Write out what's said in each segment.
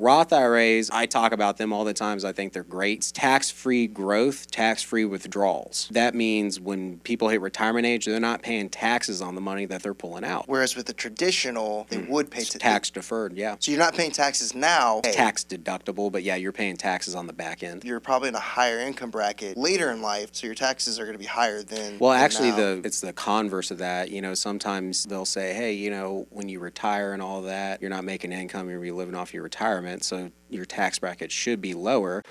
Roth IRAs, I talk about them all the time. I think they're great. It's tax-free growth, tax-free withdrawals. That means when people hit retirement age, they're not paying taxes on the money that they're pulling out. Whereas with the traditional, they would pay tax deferred, yeah. So you're not paying taxes now. It's tax deductible, but yeah, you're paying taxes on the back end. You're probably in a higher income bracket later in life, so your taxes are going to be higher than. Well, actually, now. it's the converse of that. Sometimes they'll say, hey, when you retire and all that, you're not making income, you're going to be living off your retirement, so your tax bracket should be lower.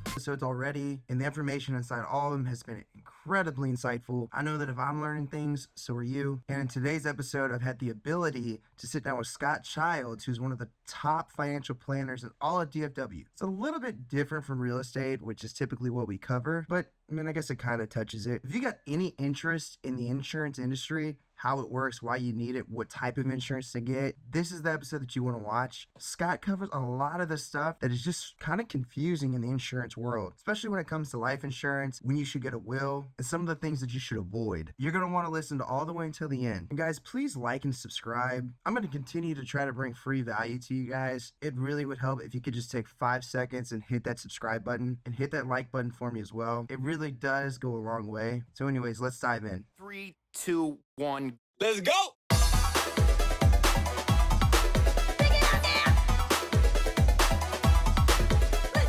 Episodes already, and the information inside all of them has been incredibly insightful. I know that if I'm learning things, so are you. And in today's episode, I've had the ability to sit down with Scott Childs, who's one of the top financial planners in all of DFW. It's a little bit different from real estate, which is typically what we cover, but I guess it kind of touches it. If you got any interest in the insurance industry, how it works, why you need it, what type of insurance to get, this is the episode that you want to watch. Scott covers a lot of the stuff that is just kind of confusing in the insurance world, especially when it comes to life insurance, when you should get a will, and some of the things that you should avoid. You're going to want to listen to all the way until the end. And guys, please like and subscribe. I'm going to continue to try to bring free value to you guys. It really would help if you could just take 5 seconds and hit that subscribe button and hit that like button for me as well. It really does go a long way. So anyways, let's dive in. 3, 2, 1, let's go!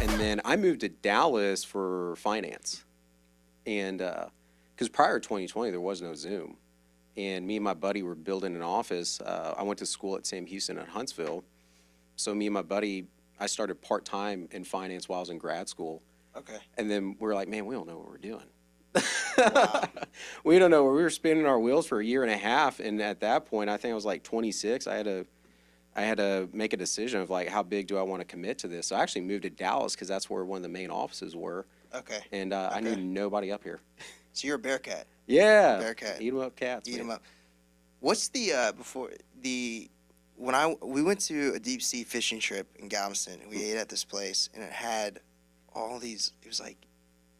And then I moved to Dallas for finance. And because prior to 2020, there was no Zoom. And me and my buddy were building an office. I went to school at Sam Houston at Huntsville. So me and my buddy, I started part-time in finance while I was in grad school. Okay. And then we were like, man, we don't know what we're doing. Wow. We don't know. We were spinning our wheels for a year and a half, and at that point, I think I was like 26. I had to make a decision of like, how big do I want to commit to this? So I actually moved to Dallas because that's where one of the main offices were. Okay. And I knew nobody up here. So you're a Bearcat. Yeah. Bearcat. Eat 'em up cats. Eat man. 'em up. What's the we went to a deep sea fishing trip in Galveston, and we ate at this place, and it had all these. It was like.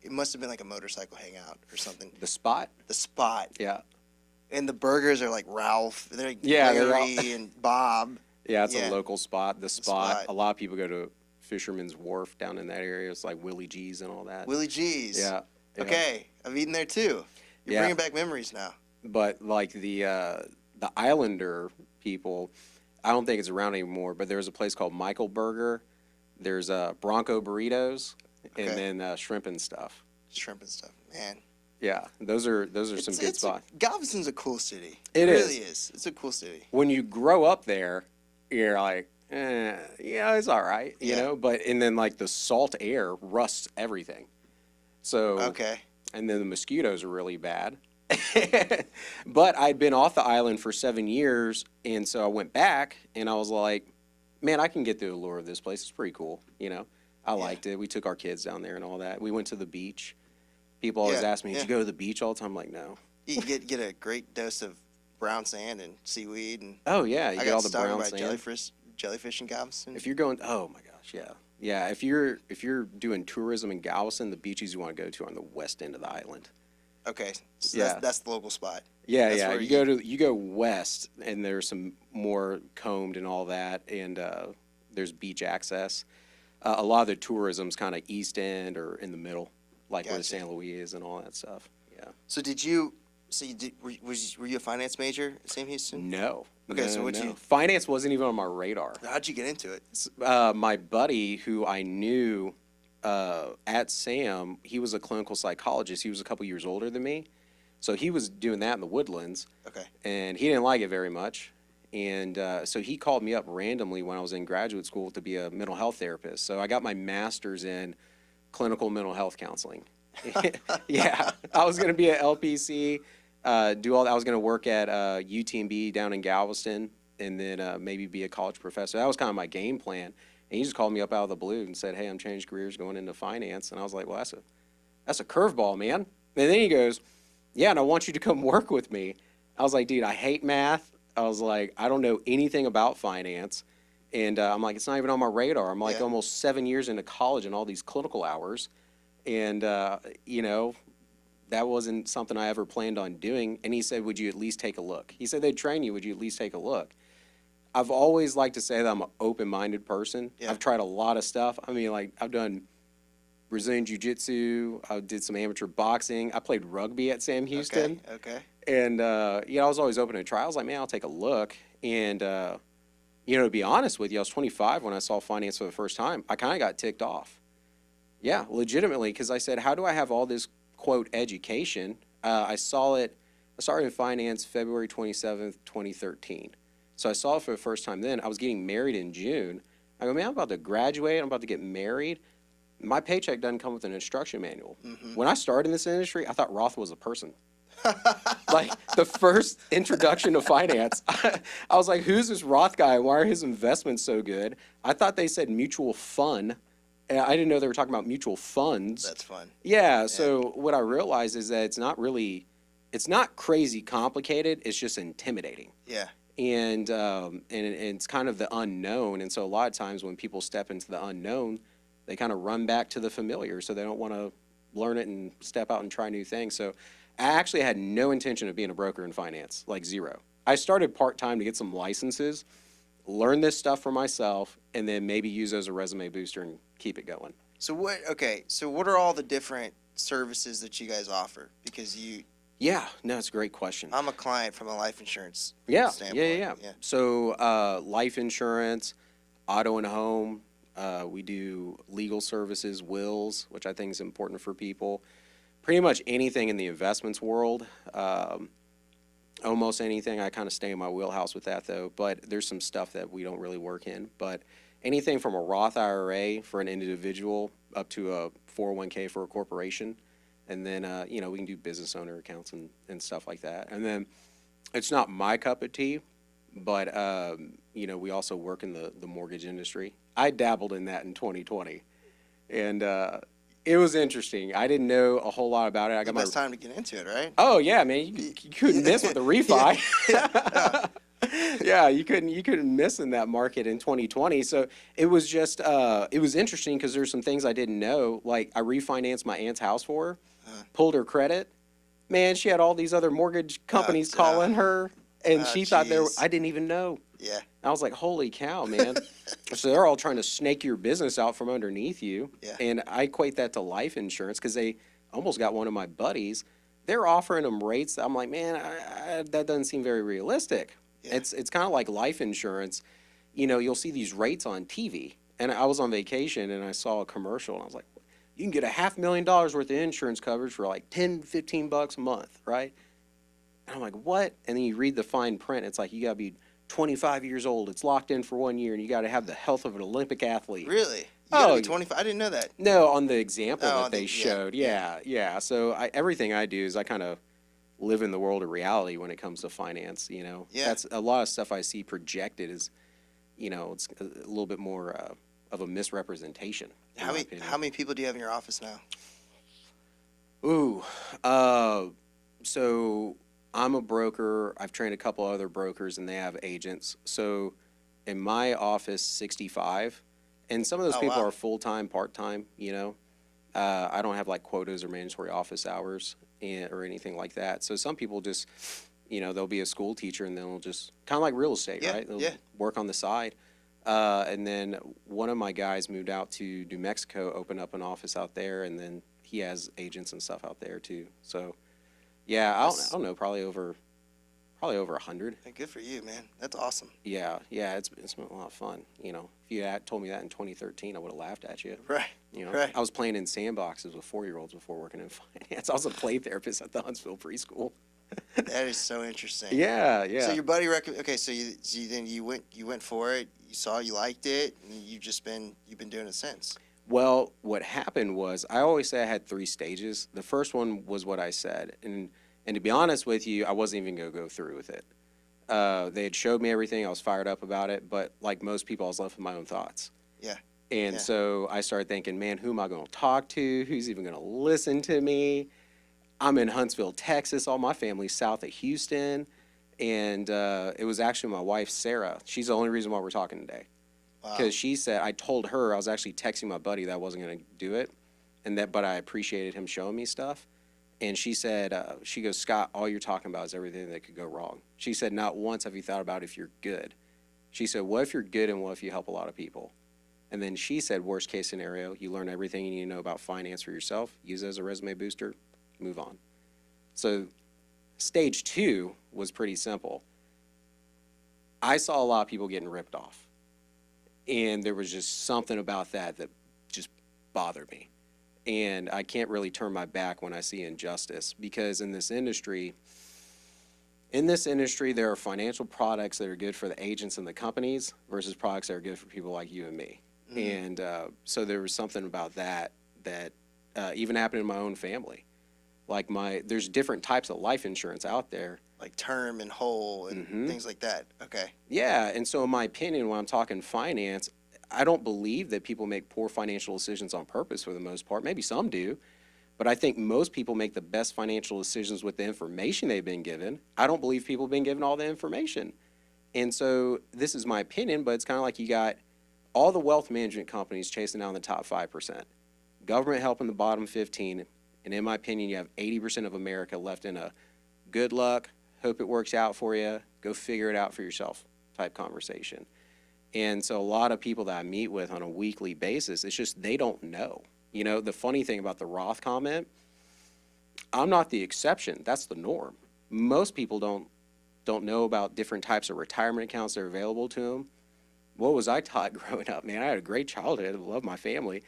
It must have been like a motorcycle hangout or something. The Spot? The Spot. Yeah. And the burgers are like Ralph. They're like Yeah, Larry and Bob. Yeah, it's a local spot. The Spot. Spot. A lot of people go to Fisherman's Wharf down in that area. It's like Willie G's and all that. Willie G's. Yeah. Okay. I've eaten there too. You're bringing back memories now. But like the Islander people, I don't think it's around anymore, but there's a place called Michael Burger. There's Bronco Burritos. Okay. And then shrimp and stuff. Shrimp and stuff, man. Yeah, those are some good spots. Galveston's a cool city. It really is. It's a cool city. When you grow up there, you're like, yeah, it's all right, you know. But and then like the salt air rusts everything. So okay. And then the mosquitoes are really bad. But I'd been off the island for 7 years, and so I went back, and I was like, man, I can get the allure of this place. It's pretty cool, you know. I liked it. We took our kids down there and all that. We went to the beach. People always ask me, did you go to the beach all the time? I'm like, no. You get a great dose of brown sand and seaweed. And oh, yeah. You I get all got the brown by sand. Jellyfish in Galveston. If you're going, oh, my gosh, yeah. Yeah, if you're doing tourism in Galveston, the beaches you want to go to are on the west end of the island. Okay. So yeah. That's the local spot. Yeah, that's yeah. You go west, and there's some more combed and all that, and there's beach access. A lot of the tourism's kind of east end or in the middle, like where San Luis is and all that stuff. Yeah. So were you a finance major at Sam Houston? No. Okay, no, so what'd no. you? Finance wasn't even on my radar. How'd you get into it? My buddy, who I knew at Sam, he was a clinical psychologist. He was a couple years older than me, so he was doing that in the Woodlands. Okay. And he didn't like it very much. And so he called me up randomly when I was in graduate school to be a mental health therapist. So I got my master's in clinical mental health counseling. Yeah, I was going to be at LPC, I was going to work at UTMB down in Galveston, and then maybe be a college professor. That was kind of my game plan. And he just called me up out of the blue and said, hey, I'm changing careers going into finance. And I was like, well, that's a curveball, man. And then he goes, yeah, and I want you to come work with me. I was like, dude, I hate math. I was like, I don't know anything about finance. And I'm like, it's not even on my radar. I'm like almost 7 years into college and all these clinical hours. And, you know, that wasn't something I ever planned on doing. And he said, would you at least take a look? He said, they'd train you. Would you at least take a look? I've always liked to say that I'm an open-minded person. Yeah. I've tried a lot of stuff. I mean, like, I've done Brazilian Jiu-Jitsu. I did some amateur boxing. I played rugby at Sam Houston. Okay. And, yeah, I was always open to try. I was like, man, I'll take a look. And, you know, to be honest with you, I was 25 when I saw finance for the first time. I kind of got ticked off. Yeah, legitimately, because I said, how do I have all this, quote, education? I started in finance February 27th, 2013. So I saw it for the first time then. I was getting married in June. I go, man, I'm about to graduate. I'm about to get married. My paycheck doesn't come with an instruction manual. Mm-hmm. When I started in this industry, I thought Roth was a person. Like, the first introduction to finance, I was like, who's this Roth guy? Why are his investments so good? I thought they said mutual fund. And I didn't know they were talking about mutual funds. That's fun. Yeah, so what I realized is that it's not crazy complicated. It's just intimidating. Yeah. And it's kind of the unknown. And so a lot of times when people step into the unknown, they kind of run back to the familiar. So they don't want to learn it and step out and try new things. So I actually had no intention of being a broker in finance, like zero. I started part-time to get some licenses, learn this stuff for myself, and then maybe use it as a resume booster and keep it going. So what are all the different services that you guys offer? Because Yeah, no, it's a great question. I'm a client from a life insurance Yeah. standpoint. So life insurance, auto and home, we do legal services, wills, which I think is important for people. Pretty much anything in the investments world, almost anything. I kind of stay in my wheelhouse with that, though. But there's some stuff that we don't really work in. But anything from a Roth IRA for an individual up to a 401k for a corporation. And then, you know, we can do business owner accounts and stuff like that. And then it's not my cup of tea, but, you know, we also work in the mortgage industry. I dabbled in that in 2020. And it was interesting. I didn't know a whole lot about it. I got The best time to get into it, right? Oh, yeah, man. You couldn't miss with the refi. Yeah, you couldn't miss in that market in 2020. So it was just, it was interesting because there's some things I didn't know. Like, I refinanced my aunt's house for her, pulled her credit. Man, she had all these other mortgage companies calling her, and she thought I didn't even know. Yeah. I was like, holy cow, man. So they're all trying to snake your business out from underneath you. Yeah. And I equate that to life insurance because they almost got one of my buddies. They're offering them rates that I'm like, man, that doesn't seem very realistic. Yeah. It's kind of like life insurance. You know, you'll see these rates on TV. And I was on vacation and I saw a commercial and I was like, you can get $500,000 worth of insurance coverage for like $10-15 a month, right? And I'm like, what? And then you read the fine print. It's like, you got to be 25 years old. It's locked in for 1 year and you got to have the health of an Olympic athlete. Really? You gotta be 25? I didn't know that. No, on the example that they yeah, showed. Yeah. So everything I do is I kind of live in the world of reality when it comes to finance, you know. Yeah. That's a lot of stuff I see projected is, you know, it's a little bit more of a misrepresentation. in my opinion. How many people do you have in your office now? Ooh, so I'm a broker. I've trained a couple other brokers and they have agents. So in my office, 65. And some of those people wow. are full-time, part-time, you know. I don't have like quotas or mandatory office hours or anything like that. So some people just, you know, they'll be a school teacher and they'll just, kind of like real estate, Yeah, right? They'll yeah. work on the side. And then one of my guys moved out to New Mexico, opened up an office out there, and then he has agents and stuff out there too. So, yeah, I don't know, probably over 100. Hey, good for you, man. That's awesome. Yeah, it's been a lot of fun. You know, if you had told me that in 2013, I would have laughed at you. Right. You know, Right. I was playing in sandboxes with 4-year-olds before working in finance. I was a play therapist at the Huntsville preschool. That is so interesting. Yeah. So your buddy okay, so you went for it, you liked it, and you've been doing it since. Well, what happened was, I always say I had 3 stages. The first one was what I said, and to be honest with you, I wasn't even going to go through with it. They had showed me everything. I was fired up about it, but like most people, I was left with my own thoughts. Yeah. And Yeah. so I started thinking, man, who am I going to talk to? Who's even going to listen to me? I'm in Huntsville, Texas. All my family's south of Houston. And it was actually my wife, Sarah. She's the only reason why we're talking today. Wow. Because she said, I told her, I was actually texting my buddy that I wasn't going to do it. but I appreciated him showing me stuff. And she said, she goes, Scott, all you're talking about is everything that could go wrong. She said, not once have you thought about if you're good. She said, what if you're good and what if you help a lot of people? And then she said, worst case scenario, you learn everything you need to know about finance for yourself, use it as a resume booster, move on. So stage 2 was pretty simple. I saw a lot of people getting ripped off. And there was just something about that just bothered me. And I can't really turn my back when I see injustice, because in this industry, there are financial products that are good for the agents and the companies versus products that are good for people like you and me. And so there was something about that even happened in my own family. Like there's different types of life insurance out there. Like term and whole and things like that. Okay. Yeah, and so in my opinion, when I'm talking finance, I don't believe that people make poor financial decisions on purpose for the most part. Maybe some do, but I think most people make the best financial decisions with the information they've been given. I don't believe people have been given all the information. And so this is my opinion, but it's kind of like you got all the wealth management companies chasing down the top 5%, government helping the bottom 15, and in my opinion, you have 80% of America left in a good luck, hope it works out for you, go figure it out for yourself type conversation. And so a lot of people that I meet with on a weekly basis, it's just they don't know. You know, the funny thing about the Roth comment, I'm not the exception. That's the norm. Most people don't know about different types of retirement accounts that are available to them. What was I taught growing up, man? I had a great childhood. I love my family.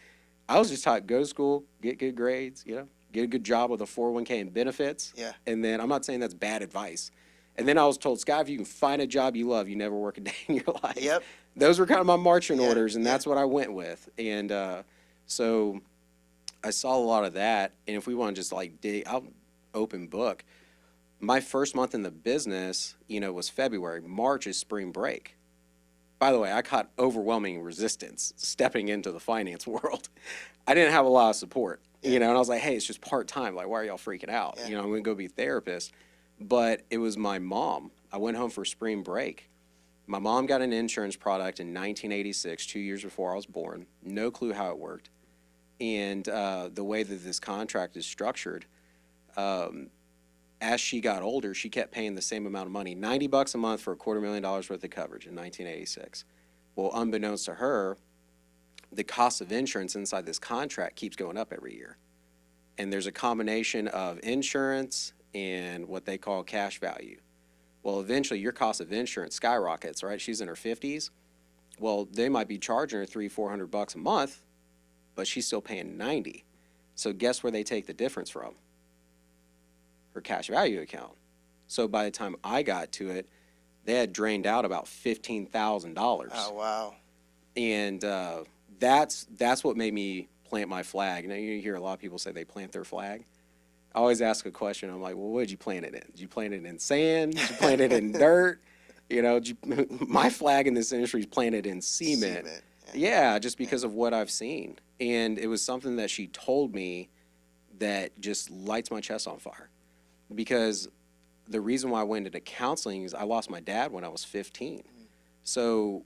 I was just taught go to school, get good grades, get a good job with a 401k and benefits. Yeah. And then I'm not saying that's bad advice. And then I was told, Scott, if you can find a job you love, you never work a day in your life. Yep. Those were kind of my marching orders, and that's what I went with. And so I saw a lot of that. And if we want to just like dig out, open book, my first month in the business, was February. March is spring break. By the way, I caught overwhelming resistance stepping into the finance world. I didn't have a lot of support, and I was like, hey, it's just part-time. Like, why are y'all freaking out? Yeah. I'm going to go be a therapist. But it was my mom. I went home for spring break. My mom got an insurance product in 1986, 2 years before I was born. No clue how it worked. And the way that this contract is structured, as she got older, she kept paying the same amount of money, $90 a month for $250,000 worth of coverage in 1986. Well, unbeknownst to her, the cost of insurance inside this contract keeps going up every year. And there's a combination of insurance and what they call cash value. Well, eventually your cost of insurance skyrockets, right? She's in her 50s. Well, they might be charging her $300-400 a month, but she's still paying $90. So guess where they take the difference from? Her cash value account. So by the time I got to it, they had drained out about $15,000. Oh, wow. And that's what made me plant my flag. Now you hear a lot of people say they plant their flag. I always ask a question. I'm like, well, what did you plant it in? Did you plant it in sand? Did you plant it in dirt? My flag in this industry is planted in cement. Yeah, just because of what I've seen. And it was something that she told me that just lights my chest on fire. Because the reason why I went into counseling is I lost my dad when I was 15. So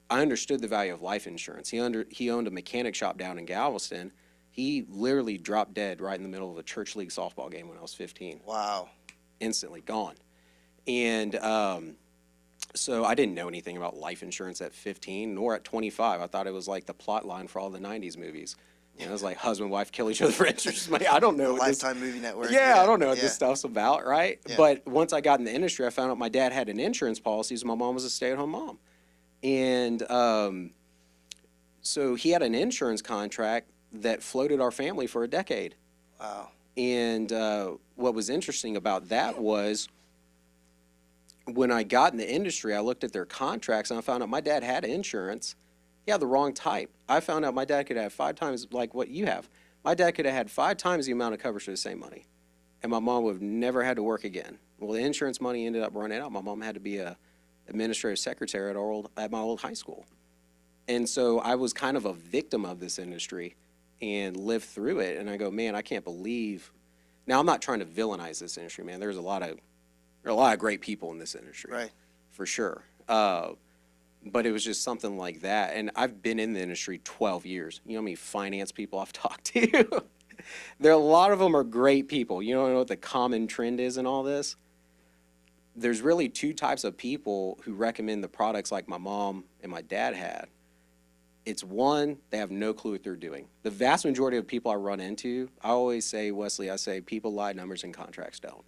I understood the value of life insurance. He owned a mechanic shop down in Galveston. He literally dropped dead right in the middle of a church league softball game when I was 15. Wow. Instantly gone. And so I didn't know anything about life insurance at 15, nor at 25. I thought it was like the plot line for all the 90s movies. It was like husband, wife kill each other for insurance money. I don't know. Lifetime Movie Network. Yeah, I don't know what this stuff's about, right? Yeah. But once I got in the industry, I found out my dad had an insurance policy, so my mom was a stay-at-home mom. And so he had an insurance contract that floated our family for a decade. Wow. And what was interesting about that was when I got in the industry, I looked at their contracts and I found out my dad had insurance. He had the wrong type. I found out my dad could have 5 times like what you have. My dad could have had 5 times the amount of coverage for the same money. And my mom would have never had to work again. Well, the insurance money ended up running out. My mom had to be a administrative secretary at my old high school. And so I was kind of a victim of this industry and lived through it. And I go, man, I can't believe. Now, I'm not trying to villainize this industry, man. There are a lot of great people in this industry, Right. For sure. But it was just something like that. And I've been in the industry 12 years. You know how many finance people I've talked to? There are a lot of them are great people. You don't know what the common trend is in all this? There's really two types of people who recommend the products like my mom and my dad had. It's one, they have no clue what they're doing. The vast majority of people I run into, I always say, Wesley, I say, people lie, numbers and contracts don't.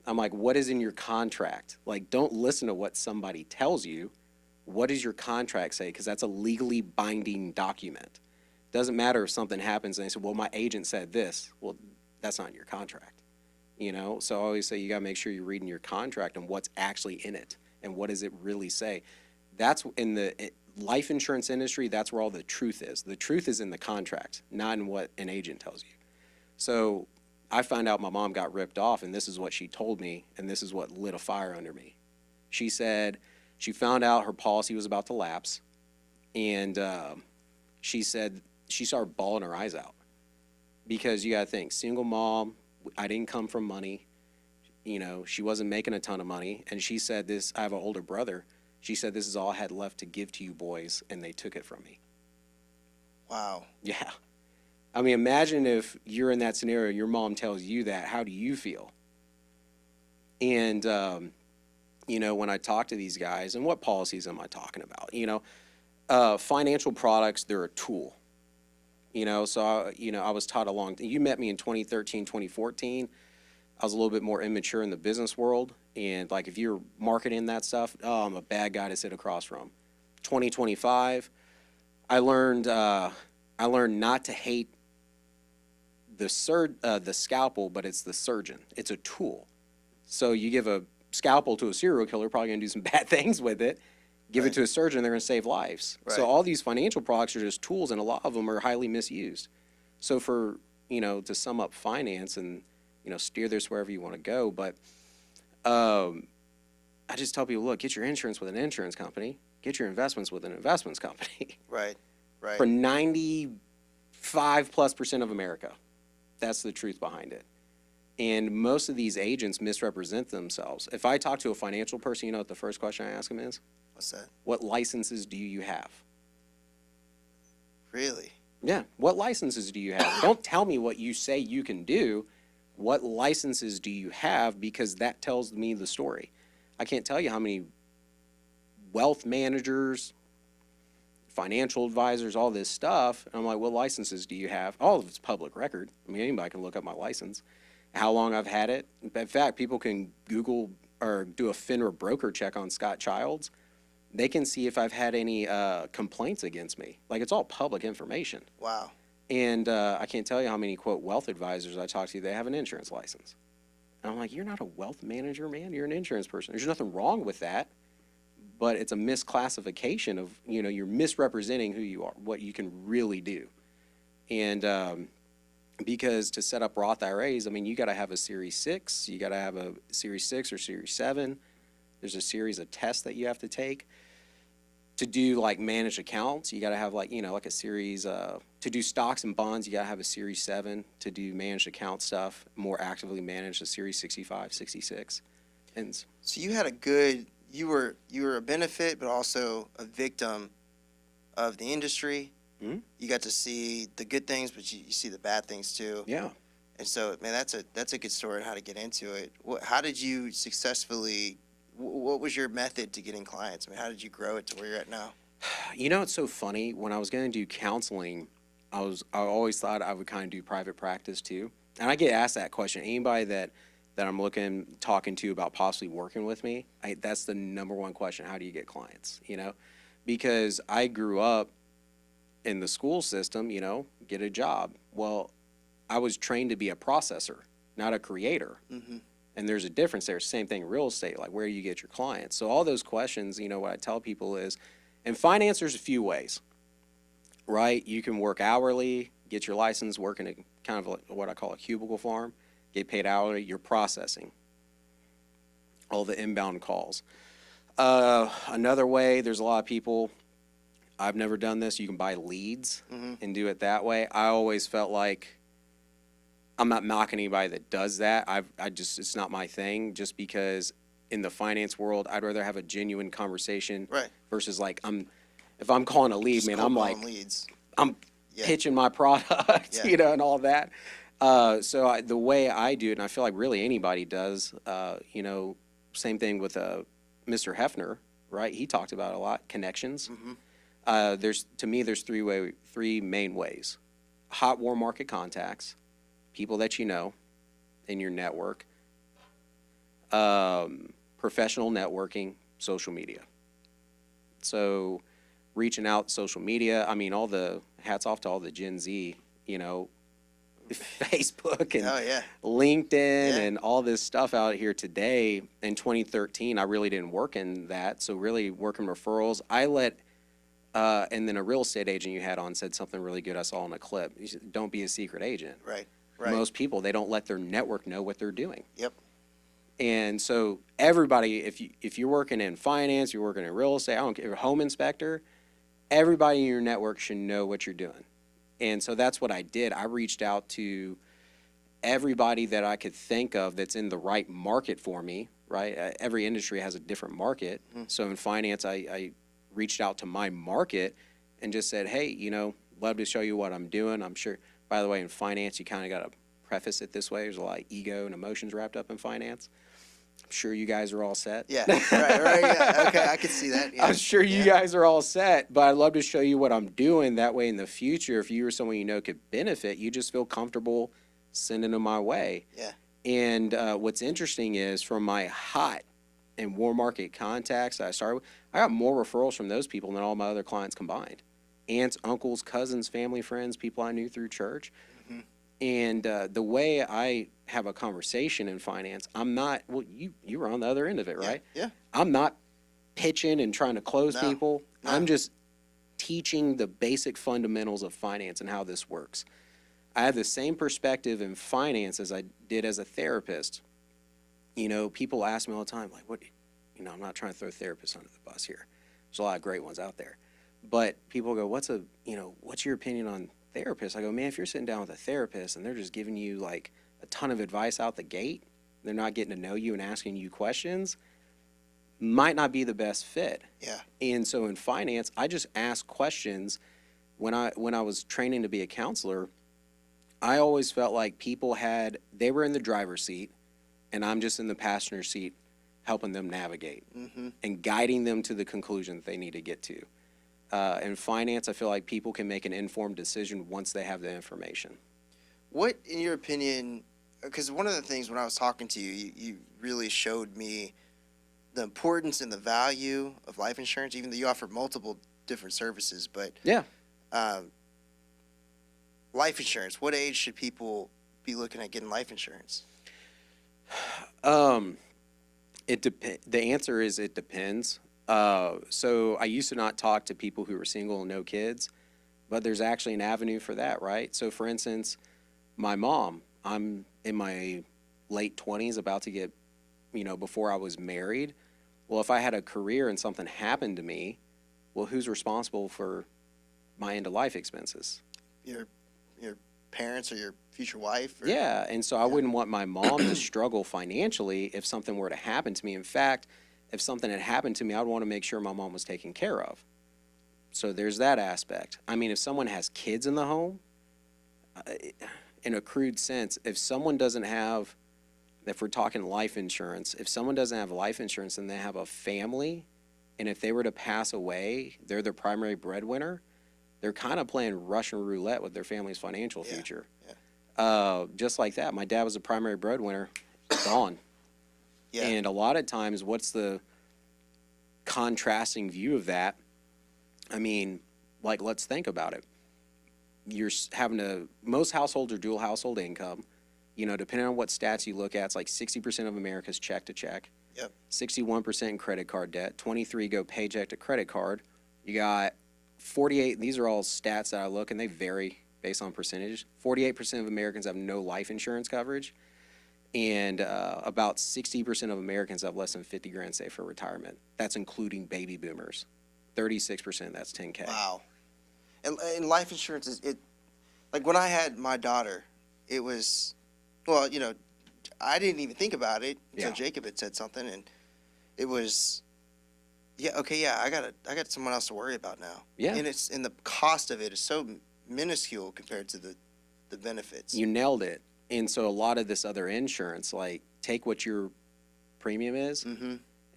I'm like, what is in your contract? Like, don't listen to what somebody tells you. What does your contract say? Because that's a legally binding document. Doesn't matter if something happens and they say, well, my agent said this. Well, that's not in your contract. You know, so I always say you got to make sure you're reading your contract and what's actually in it and what does it really say. That's in the life insurance industry, that's where all the truth is. The truth is in the contract, not in what an agent tells you. So I found out my mom got ripped off, and this is what she told me, and this is what lit a fire under me. She said she found out her policy was about to lapse, and she said she started bawling her eyes out because you got to think, single mom, I didn't come from money. You know, she wasn't making a ton of money. And she said this, I have an older brother. She said, this is all I had left to give to you boys, and they took it from me. Wow. Yeah. I mean, imagine if you're in that scenario, your mom tells you that, how do you feel? And, you know, when I talk to these guys, and what policies am I talking about? You know, financial products, they're a tool. You know, so, you know, I was taught you met me in 2013, 2014. I was a little bit more immature in the business world. And like, if you're marketing that stuff, oh, I'm a bad guy to sit across from. 2025, I learned not to hate the scalpel, but it's the surgeon. It's a tool. So you give a scalpel to a serial killer, probably gonna do some bad things with it. Give it to a surgeon, they're going to save lives. Right. So all these financial products are just tools, and a lot of them are highly misused. So for, you know, to sum up finance and, you know, steer this wherever you want to go, but I just tell people, look, get your insurance with an insurance company. Get your investments with an investments company. Right. Right. For 95+% of America. That's the truth behind it. And most of these agents misrepresent themselves. If I talk to a financial person, you know what the first question I ask them is? What's that? What licenses do you have? Really? Yeah. What licenses do you have? Don't tell me what you say you can do. What licenses do you have? Because that tells me the story. I can't tell you how many wealth managers, financial advisors, all this stuff. And I'm like, what licenses do you have? All of it's public record. I mean, anybody can look up my license. How long I've had it. In fact, people can Google or do a FINRA broker check on Scott Childs. They can see if I've had any complaints against me. Like, it's all public information. Wow. And I can't tell you how many, quote, wealth advisors I talk to, they have an insurance license. And I'm like, you're not a wealth manager, man. You're an insurance person. There's nothing wrong with that. But it's a misclassification of, you know, you're misrepresenting who you are, what you can really do. And because to set up Roth IRAs, I mean, you got to have a Series 6. You got to have a Series 6 or Series 7. There's a series of tests that you have to take. To do like managed accounts, you got to have like, you know, like a series, to do stocks and bonds, you got to have a Series 7. To do managed account stuff, more actively managed, a Series 65, 66. And So you had a good, you were a benefit, but also a victim of the industry. Mhm. You got to see the good things, but you see the bad things too. yeah. And so, man, that's a good story on how to get into it. How did you successfully, what was your method to getting clients? I mean, how did you grow it to where you're at now? You know, it's so funny. When I was going to do counseling, I always thought I would kind of do private practice too. And I get asked that question. Anybody that I'm talking to about possibly working with me, that's the number one question. How do you get clients? You know, because I grew up in the school system, you know, get a job. Well, I was trained to be a processor, not a creator. Mm-hmm. And there's a difference there. Same thing in real estate, like where you get your clients. So all those questions, you know, what I tell people is, in finance, there's a few ways, right? You can work hourly, get your license, work in a kind of what I call a cubicle farm, get paid hourly, you're processing all the inbound calls. Another way, there's a lot of people, I've never done this, you can buy leads and do it that way. I always felt like, I'm not knocking anybody that does that. It's not my thing, just because in the finance world, I'd rather have a genuine conversation Right. versus like, if I'm calling a lead, Just man, cold I'm calling like, leads. pitching my product, Yeah. and all that. The way I do it, and I feel like really anybody does, same thing with Mr. Hefner, right? He talked about it a lot, connections. There's three main ways: hot, warm market contacts, people that you know in your network, professional networking, social media. So reaching out social media, I mean, all the hats off to all the Gen Z, Facebook and Oh, yeah. LinkedIn Yeah. and all this stuff out here today. In 2013, I really didn't work in that. So really working referrals. And then a real estate agent you had on said something really good I saw in a clip. You said, don't be a secret agent. Right. Right. Most people, they don't let their network know what they're doing. Yep. And so everybody, if you're working in finance, you're working in real estate, I don't care, home inspector, everybody in your network should know what you're doing. And so that's what I did. I reached out to everybody that I could think of that's in the right market for me, right? Every industry has a different market. So in finance, I reached out to my market and just said, hey, love to show you what I'm doing. I'm sure, by the way, in finance, you kind of got to preface it this way. There's a lot of ego and emotions wrapped up in finance. I'm sure you guys are all set. Yeah. Right. Yeah. Okay. I can see that. Yeah. I'm sure you guys are all set, but I'd love to show you what I'm doing. That way in the future, if you or someone could benefit, you just feel comfortable sending them my way. Yeah. And what's interesting is from my hot and warm market contacts that I started with, I got more referrals from those people than all my other clients combined. Aunts, uncles, cousins, family, friends, people I knew through church. And the way I have a conversation in finance, I'm not, well, you were on the other end of it, right? Yeah. I'm not pitching and trying to close people. No. I'm just teaching the basic fundamentals of finance and how this works. I have the same perspective in finance as I did as a therapist. People ask me all the time, like, what, I'm not trying to throw therapists under the bus here. There's a lot of great ones out there. But people go, what's your opinion on therapists? I go, man, if you're sitting down with a therapist and they're just giving you like a ton of advice out the gate, they're not getting to know you and asking you questions, might not be the best fit. Yeah. And so in finance, I just ask questions. When I was training to be a counselor, I always felt like they were in the driver's seat and I'm just in the passenger seat helping them navigate and guiding them to the conclusion that they need to get to. In finance, I feel like people can make an informed decision once they have the information. What, in your opinion, because one of the things when I was talking to you, you really showed me the importance and the value of life insurance, even though you offer multiple different services. But Yeah. Life insurance, what age should people be looking at getting life insurance? The answer is it depends. So I used to not talk to people who were single and no kids, but there's actually an avenue for that, right? So for instance, my mom, I'm in my late 20s, about to get, before I was married. Well, if I had a career and something happened to me, well, who's responsible for my end of life expenses? Your parents or your future wife? Or? Yeah, and so I wouldn't want my mom to struggle financially if something were to happen to me. In fact, if something had happened to me, I'd want to make sure my mom was taken care of. So there's that aspect. I mean, if someone has kids in the home, in a crude sense, if we're talking life insurance, if someone doesn't have life insurance and they have a family, and if they were to pass away, they're the primary breadwinner, they're kind of playing Russian roulette with their family's financial future. Yeah. Just like that. My dad was a primary breadwinner, gone. Yeah. And a lot of times, what's the contrasting view of that? I mean, like, let's think about it. Most households are dual household income. Depending on what stats you look at, it's like 60% of America's check to check. Yep. 61% in credit card debt. 23 go paycheck to credit card. You got 48, these are all stats that I look, and they vary based on percentage. 48% of Americans have no life insurance coverage. And about 60% of Americans have less than 50 grand saved for retirement. That's including baby boomers. 36%, that's 10K. Wow. And life insurance is, like when I had my daughter, it was, well, I didn't even think about it until Jacob had said something, and it was, I got someone else to worry about now. Yeah. And the cost of it is so minuscule compared to the benefits. You nailed it. And so a lot of this other insurance, like take what your premium is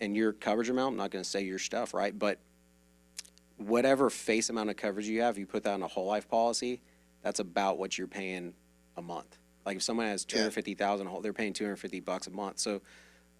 and your coverage amount. I'm not going to say your stuff, right? But whatever face amount of coverage you have, you put that on a whole life policy, that's about what you're paying a month. Like if someone has 250,000, they're paying $250 a month. So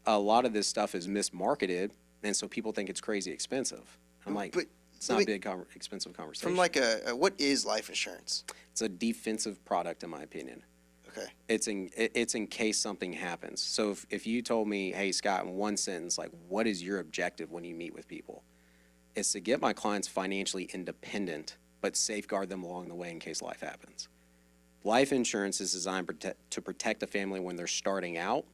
a lot of this stuff is mismarketed, and so people think it's crazy expensive. I'm like, But it's not a big expensive conversation. from like what is life insurance? It's a defensive product, in my opinion. Okay. It's in case something happens. So if you told me, hey, Scott, in one sentence, like, what is your objective when you meet with people? It's to get my clients financially independent, but safeguard them along the way in case life happens. Life insurance is designed to protect the family when they're starting out,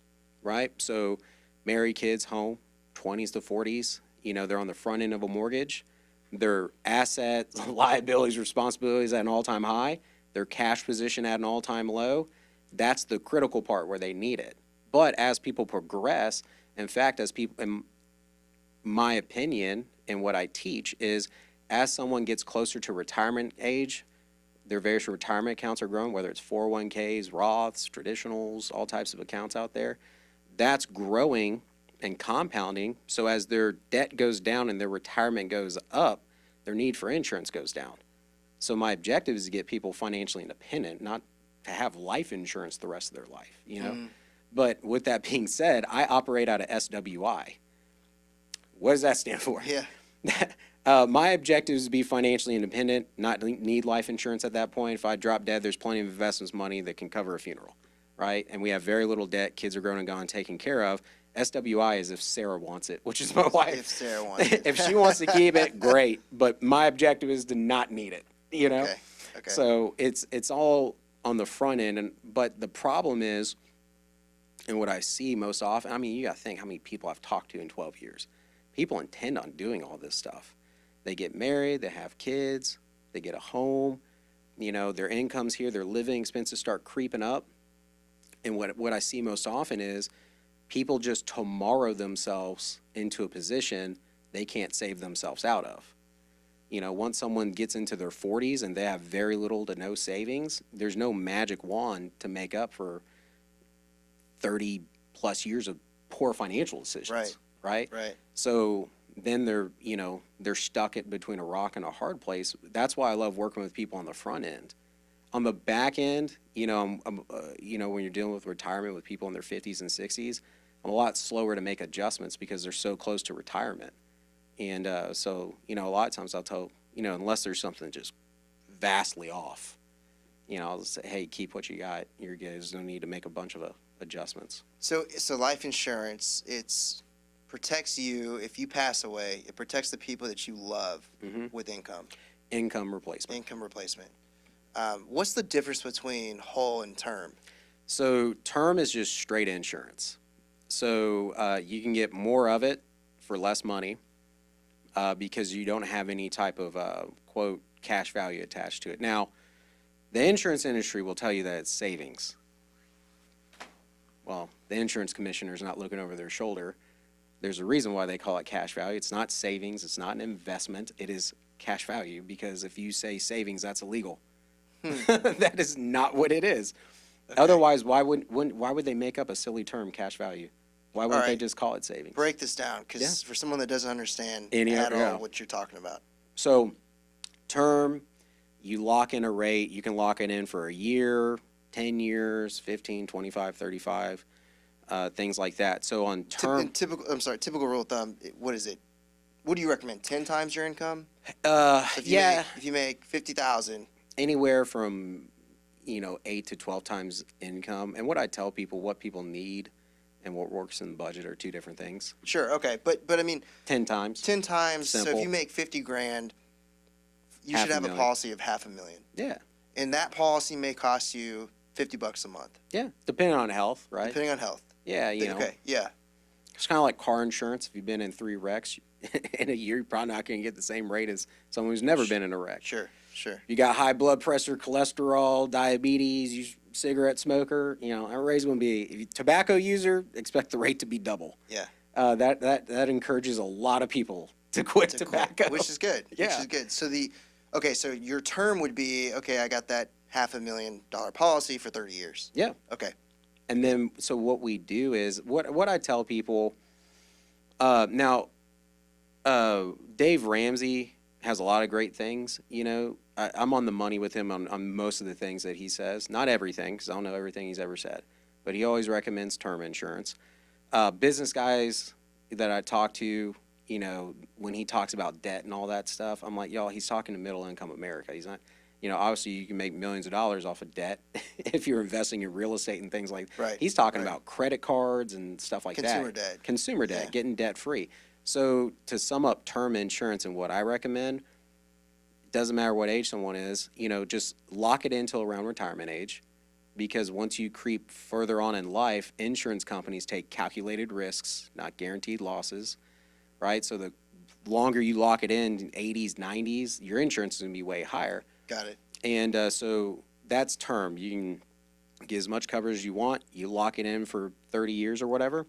right? So married, kids, home, 20s to 40s, they're on the front end of a mortgage. Their assets, liabilities, responsibilities at an all-time high. Their cash position at an all-time low. That's the critical part where they need it. But as people progress, in fact, in my opinion and what I teach is as someone gets closer to retirement age, their various retirement accounts are growing, whether it's 401ks, Roths, traditionals, all types of accounts out there. That's growing and compounding. So as their debt goes down and their retirement goes up, their need for insurance goes down. So my objective is to get people financially independent, not to have life insurance the rest of their life, But with that being said, I operate out of SWI. What does that stand for? Yeah. My objective is to be financially independent, not need life insurance at that point. If I drop dead, there's plenty of investments money that can cover a funeral, right? And we have very little debt. Kids are grown and gone, taken care of. SWI is if Sarah wants it, which is my wife. If Sarah wants it. If she wants to keep it, great. But my objective is to not need it, Okay. So it's all on the front end. But the problem is, and what I see most often, you got to think how many people I've talked to in 12 years. People intend on doing all this stuff. They get married, they have kids, they get a home, their income's here, their living expenses start creeping up. And what I see most often is people just tomorrow themselves into a position they can't save themselves out of. Once someone gets into their 40s and they have very little to no savings, there's no magic wand to make up for 30 plus years of poor financial decisions. Right. So then they're stuck between a rock and a hard place. That's why I love working with people on the front end. On the back end, when you're dealing with retirement with people in their 50s and 60s, I'm a lot slower to make adjustments because they're so close to retirement. And so, a lot of times I'll tell, unless there's something just vastly off, I'll just say, hey, keep what you got. You're good. There's no need to make a bunch of adjustments. So life insurance, it's protects you if you pass away. It protects the people that you love with income. Income replacement. Income replacement. What's the difference between whole and term? So term is just straight insurance. So you can get more of it for less money because you don't have any type of, quote, cash value attached to it. Now, the insurance industry will tell you that it's savings. Well, the insurance commissioner is not looking over their shoulder. There's a reason why they call it cash value. It's not savings. It's not an investment. It is cash value because if you say savings, that's illegal. That is not what it is. Okay. Otherwise, why would they make up a silly term, cash value? Why wouldn't they just call it savings? Break this down, because for someone that doesn't understand what you're talking about. So, term, you lock in a rate. You can lock it in for a year, 10 years, 15, 25, 35, things like that. So on term, typical rule of thumb. What is it? What do you recommend? 10 times your income? If you make 50,000, anywhere from 8 to 12 times income. And what I tell people, what people need and what works in the budget are two different things. Sure, okay, but 10 times. 10 times. Simple. So if you make 50 grand, you should have a policy of $500,000. Yeah. And that policy may cost you $50 a month. Yeah, depending on health, right? Depending on health. Yeah, Okay, yeah. It's kind of like car insurance. If you've been in 3 wrecks in a year, you're probably not going to get the same rate as someone who's never been in a wreck. Sure. You got high blood pressure, cholesterol, diabetes, you cigarette smoker, our rate's going to be, if you're tobacco user, expect the rate to be double. Yeah. That encourages a lot of people to quit tobacco. Which is good. Yeah. Which is good. So Okay, so your term would be, okay, I got that $500,000 policy for 30 years. Yeah. Okay. And then, so what we do is, what I tell people, now, Dave Ramsey has a lot of great things, you know. I'm on the money with him on most of the things that he says. Not everything, because I don't know everything he's ever said. But he always recommends term insurance. Business guys that I talk to, you know, when he talks about debt and all that stuff, I'm like, y'all, he's talking to middle-income America. He's not, you know, obviously you can make millions of dollars off of debt if you're investing in real estate and things like that. Right. He's talking about credit cards and stuff like Consumer that. debt. Consumer debt, Yeah. getting debt-free. So to sum up term insurance and what I recommend, doesn't matter what age someone is, you know, just lock it in till around retirement age, because once you creep further on in life, insurance companies take calculated risks, not guaranteed losses, right? So the longer you lock it in 80s, 90s, your insurance is going to be way higher. Got it. And so that's term. You can get as much coverage as you want. You lock it in for 30 years or whatever.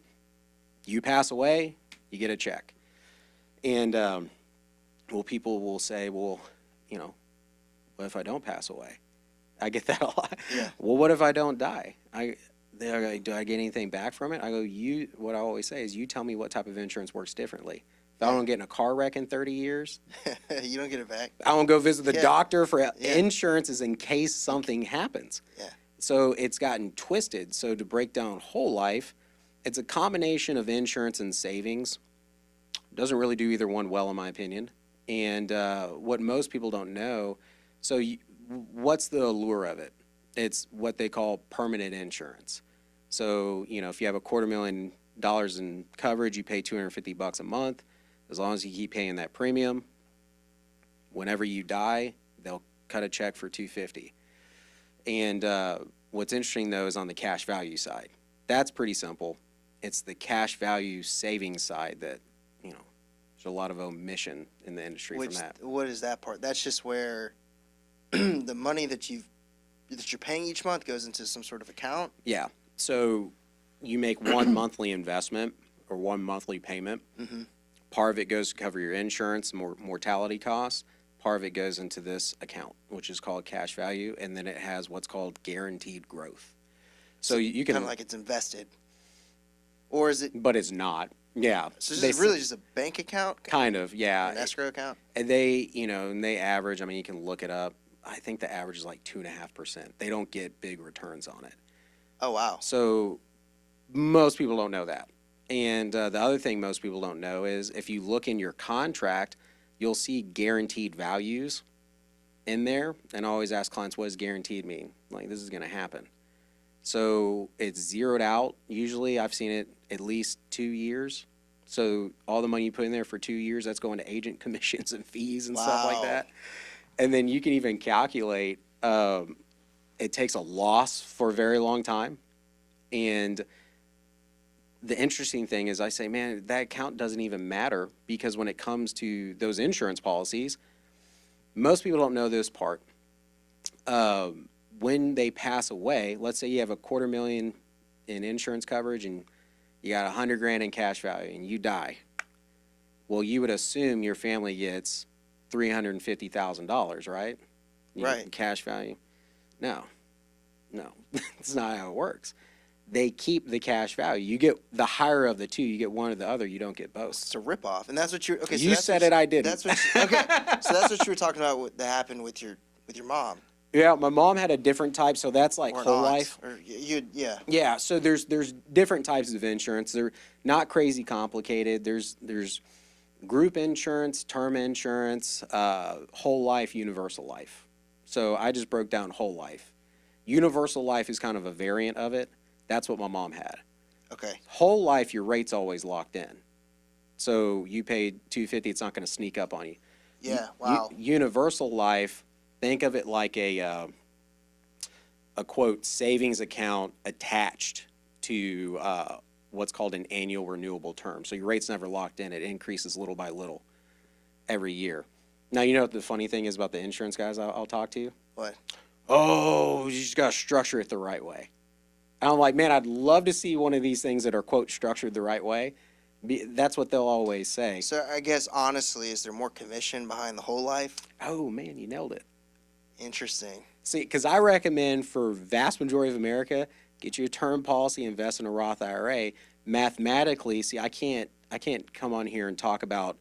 You pass away, you get a check. And, well, people will say, well, you know, what if I don't pass away? I get that a lot. Yeah. Well, what if I don't die? They're like, do I get anything back from it? I go, what I always say is, you tell me what type of insurance works differently. If I don't get in a car wreck in 30 years, You don't get it back. I don't go visit the Yeah. doctor for Yeah. insurance is in case something happens. Yeah. So it's gotten twisted. So to break down whole life, it's a combination of insurance and savings. Doesn't really do either one well, in my opinion. And what most people don't know, so what's the allure of it? It's what they call permanent insurance. So, you know, if you have $250,000 in coverage, you pay $250 a month. As long as you keep paying that premium, whenever you die, they'll cut a check for $250. And what's interesting, though, is on the cash value side. That's pretty simple. It's the cash value savings side that, you know, there's a lot of omission in the industry from that. What is that part? That's just where the money that you're paying each month goes into some sort of account. Yeah. So you make one monthly investment or one monthly payment. Mm-hmm. Part of it goes to cover your insurance, mortality costs. Part of it goes into this account, which is called cash value, and then it has what's called guaranteed growth. So you can, Kind of like it's invested. Or is it? but it's not. Yeah. So this They is really just a bank account? kind of, yeah. An escrow account? And they, you know, and they average, I mean, you can look it up. I think the average is like 2.5%. They don't get big returns on it. Oh, wow. So most people don't know that. And the other thing most people don't know is if you look in your contract, you'll see guaranteed values in there. And I always ask clients, what does guaranteed mean? Like, this is going to happen. So it's zeroed out. Usually I've seen it at least 2 years. So all the money you put in there for 2 years, that's going to agent commissions and fees and stuff like Wow. that. And then you can even calculate, it takes a loss for a very long time. And the interesting thing is I say, man, that account doesn't even matter, because when it comes to those insurance policies, most people don't know this part. When they pass away, let's say you have $250,000 in insurance coverage and you got $100,000 in cash value and you die. Well, you would assume your family gets $350,000, right? You get Right. Cash value. No, that's not how it works. They keep the cash value. You get the higher of the two. You get one or the other. You don't get both. It's a ripoff. And that's what you're. Okay, so You that's said what it, I didn't. That's what. Okay, so that's what you were talking about. That happened with your mom. Yeah, my mom had a different type, so that's like Or an whole aunt, life. Or yeah. Yeah, so there's different types of insurance. They're not crazy complicated. There's group insurance, term insurance, whole life, universal life. So I just broke down whole life. Universal life is kind of a variant of it. That's what my mom had. Okay. Whole life, your rate's always locked in. So you paid $250, it's not going to sneak up on you. Yeah. Wow. Universal life, think of it like a quote savings account attached to what's called an annual renewable term. So your rate's never locked in; it increases little by little every year. Now you know what the funny thing is about the insurance guys I'll talk to. What? Oh, you just got to structure it the right way. And I'm like, man, I'd love to see one of these things that are quote structured the right way. That's what they'll always say. So I guess honestly, is there more commission behind the whole life? Oh man, you nailed it. Interesting. See, because I recommend for vast majority of America, get you a term policy, invest in a Roth IRA. Mathematically, see, I can't come on here and talk about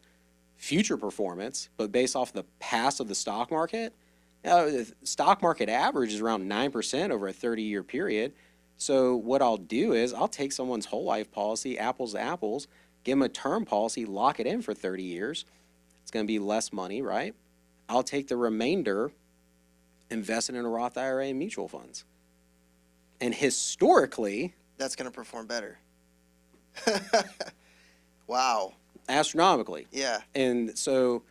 future performance, but based off the past of the stock market, the stock market average is around 9% over a 30-year period. So what I'll do is I'll take someone's whole life policy, apples to apples, give them a term policy, lock it in for 30 years. It's going to be less money, right? I'll take the remainder, invest it in a Roth IRA and mutual funds. And historically, That's going to perform better. Wow. astronomically. Yeah. And so,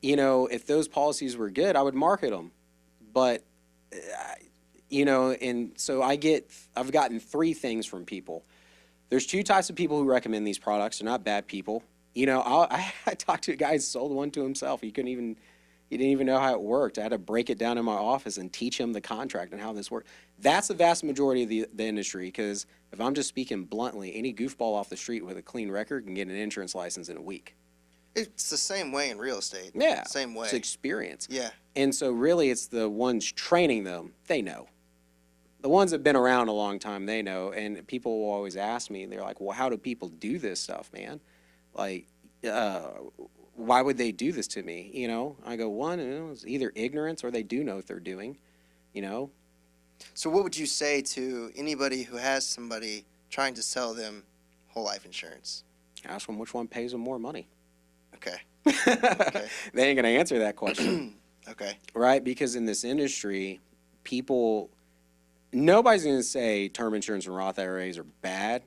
you know, if those policies were good, I would market them. But, you know, and so I've gotten three things from people. There's two types of people who recommend these products. They're not bad people. You know, I talked to a guy who sold one to himself. He didn't even know how it worked. I had to break it down in my office and teach him the contract and how this worked. That's the vast majority of the industry, because if I'm just speaking bluntly, any goofball off the street with a clean record can get an insurance license in a week. It's the same way in real estate. Yeah. Same way. It's experience. Yeah. And so really it's the ones training them, they know. The ones that have been around a long time, they know. And people will always ask me, they're like, well, how do people do this stuff, man? Like, why would they do this to me? You know, I go, one, you know, it's either ignorance or they do know what they're doing, you know? So what would you say to anybody who has somebody trying to sell them whole life insurance? Ask them which one pays them more money. Okay. They ain't going to answer that question. Okay. Right? Because in this industry, nobody's going to say term insurance and Roth IRAs are bad,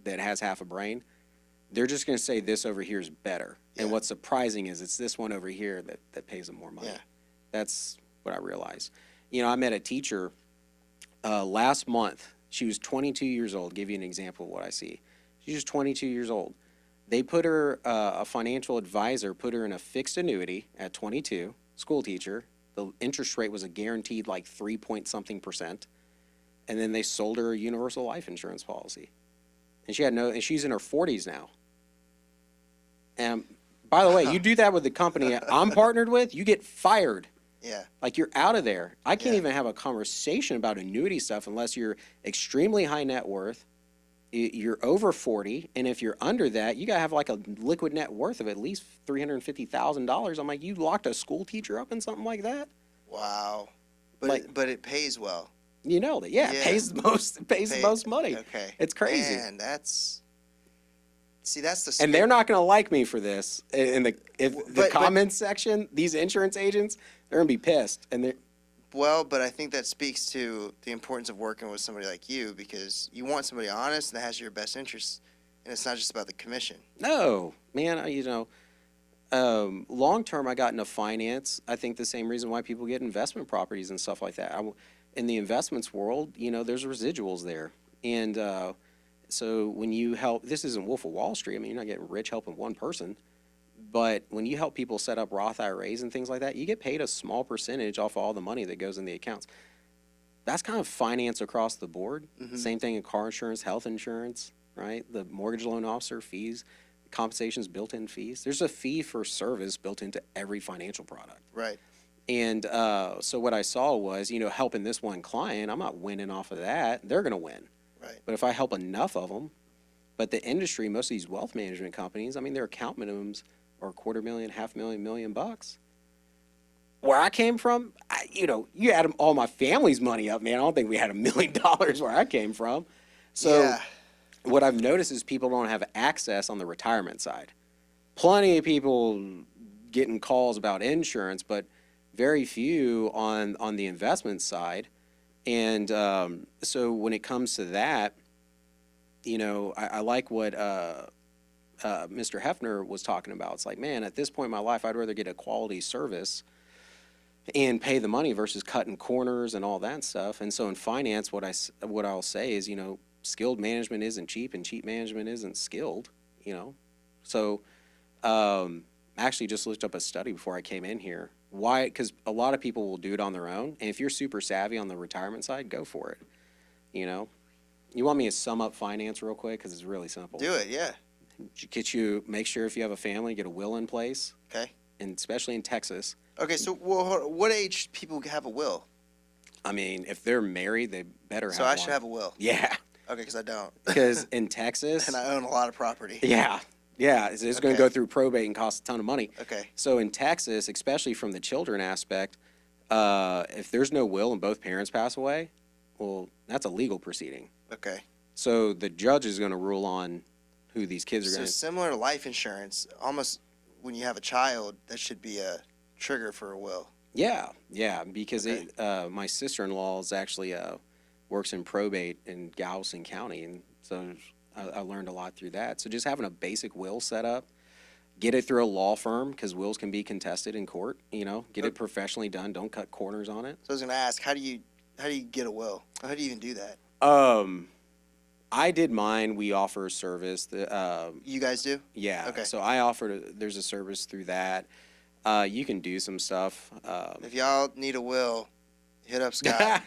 that has half a brain. They're just going to say this over here is better. Yeah. And what's surprising is it's this one over here that pays them more money. Yeah. That's what I realized. You know, I met a teacher last month. She was 22 years old. Give you an example of what I see. She's just 22 years old. They put her, a financial advisor put her in a fixed annuity at 22, school teacher. The interest rate was a guaranteed like 3-point-something%. And then they sold her a universal life insurance policy. And and she's in her 40s now. And by the way, you do that with the company I'm partnered with, you get fired. Yeah. Like, you're out of there. I can't Yeah. even have a conversation about annuity stuff unless you're extremely high net worth, you're over 40, and if you're under that, you got to have like a liquid net worth of at least $350,000. I'm like, you locked a school teacher up in something like that? Wow. But Like- but it pays well. You nailed it. Yeah, Yeah. it pays the most money. Okay. It's crazy. Man, that's the And they're not going to like me for this. In the But- comments section, these insurance agents, they're going to be pissed. And But I think that speaks to the importance of working with somebody like you, because you want somebody honest and that has your best interests, and it's not just about the commission. no, man, you know, long term, I got into finance. I think the same reason why people get investment properties and stuff like that. In the investments world, you know, there's residuals there. And so when you help, this isn't Wolf of Wall Street. I mean, you're not getting rich helping one person. But when you help people set up Roth IRAs and things like that, you get paid a small percentage off all the money that goes in the accounts. That's kind of finance across the board. Mhm. Same thing in car insurance, health insurance, right? The mortgage loan officer fees, compensations, built-in fees. There's a fee for service built into every financial product. Right. And so what I saw was, you know, helping this one client, I'm not winning off of that. They're going to win. Right. But if I help enough of them, but the industry, most of these wealth management companies, I mean, their account minimums are $250,000, $500,000, $1 million bucks. Where I came from, you add all my family's money up, man. I don't think we had $1 million where I came from. So Yeah. what I've noticed is people don't have access on the retirement side. Plenty of people getting calls about insurance, but very few on the investment side. And so when it comes to that, you know, I like what Mr. Hefner was talking about. It's like, man, at this point in my life, I'd rather get a quality service and pay the money versus cutting corners and all that stuff. And so in finance, what I'll say is, you know, skilled management isn't cheap and cheap management isn't skilled, you know. So I actually just looked up a study before I came in here. Why? Because a lot of people will do it on their own. And if you're super savvy on the retirement side, go for it, you know. You want me to sum up finance real quick? Because it's really simple. Do it. Yeah. Make sure if you have a family, get a will in place, Okay. and especially in Texas. Okay. So, well, what age people have a will? I mean, if they're married, they better have So I one. should have a will. Yeah, Okay, because I don't. because in Texas, And I own a lot of property. yeah, it's going to Okay. go through probate and cost a ton of money. Okay. So in Texas, especially from the children aspect, if there's no will and both parents pass away, well, that's a legal proceeding. Okay. So the judge is going to rule on who these kids are So going to. similar to life insurance, almost when you have a child, that should be a trigger for a will. Yeah, because Okay. my sister-in-law is actually works in probate in Galveston County, and so I learned a lot through that. So just having a basic will set up, get it through a law firm because wills can be contested in court. Get it professionally done. Don't cut corners on it. So I was going to ask, how do you get a will? How do you even do that? I did mine. We offer a service. You guys do? Yeah. Okay. So I offered. There's a service through that. You can do some stuff. If y'all need a will, hit up Scott.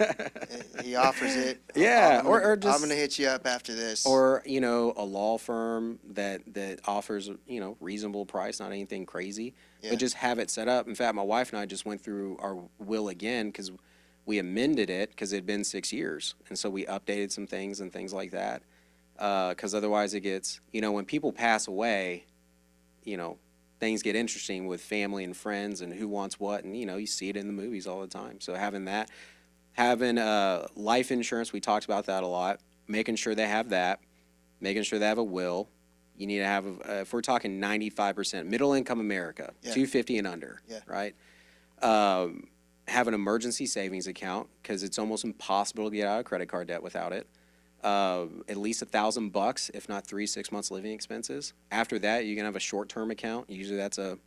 He offers it. Yeah, I'm or gonna, just- I'm going to hit you up after this. Or a law firm that offers reasonable price, not anything crazy, Yeah. but just have it set up. In fact, my wife and I just went through our will again because we amended it because it had been 6 years, and so we updated some things and things like that. Because otherwise, it gets when people pass away, things get interesting with family and friends and who wants what, and you see it in the movies all the time. So having life insurance, we talked about that a lot. Making sure they have that, making sure they have a will. You need to have, if we're talking 95% middle income America, Yeah. 250 and under, Yeah. right? Have an emergency savings account because it's almost impossible to get out of credit card debt without it. At least $1,000, if not 6 months living expenses. After that, you can have a short-term account. Usually that's a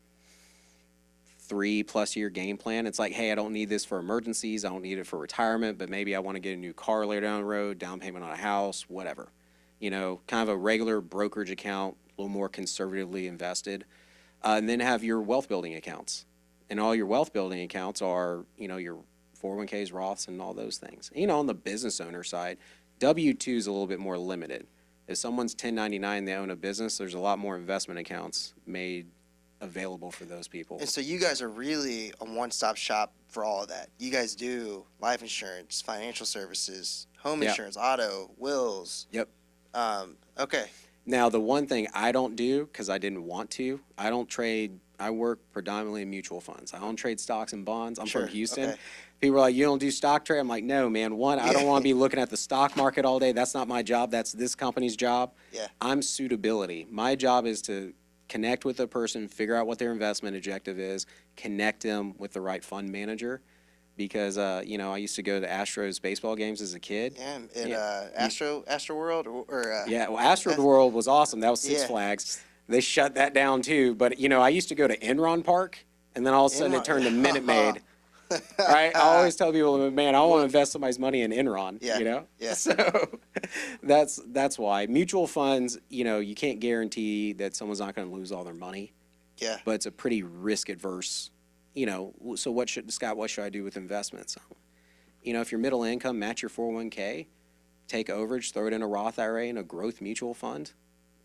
3+ year game plan. It's like, hey, I don't need this for emergencies. I don't need it for retirement, but maybe I want to get a new car later down the road, down payment on a house, whatever. Kind of a regular brokerage account, a little more conservatively invested. And then have your wealth building accounts. And all your wealth building accounts are, your 401ks, Roths, and all those things. On the business owner side, W-2 is a little bit more limited. If someone's 1099, they own a business, there's a lot more investment accounts made available for those people. And so you guys are really a one-stop shop for all of that. You guys do life insurance, financial services, home Yep. insurance, auto, wills. Yep. Okay. Now, the one thing I don't do, because I didn't want to, I don't trade. I work predominantly in mutual funds. I don't trade stocks and bonds. I'm Sure, from Houston. okay. People are like, you don't do stock trade? I'm like, no, man. One, I don't want to be looking at the stock market all day. That's not my job. That's this company's job. Yeah. I'm suitability. My job is to connect with a person, figure out what their investment objective is, connect them with the right fund manager. Because, I used to go to Astros baseball games as a kid. Yeah. And Yeah. Astro World or Yeah, well, Astro World was awesome. That was Six Yeah. Flags. They shut that down too. But I used to go to Enron Park, and then all of a sudden Enron. it turned to Minute Maid. Right? I always tell people, man, I want to invest somebody's money in Enron. Yeah, yeah. So that's why mutual funds. You can't guarantee that someone's not going to lose all their money, Yeah. but it's a pretty risk adverse. So what should I do with investments? If you're middle income, match your 401k, take overage, throw it in a Roth IRA and a growth mutual fund.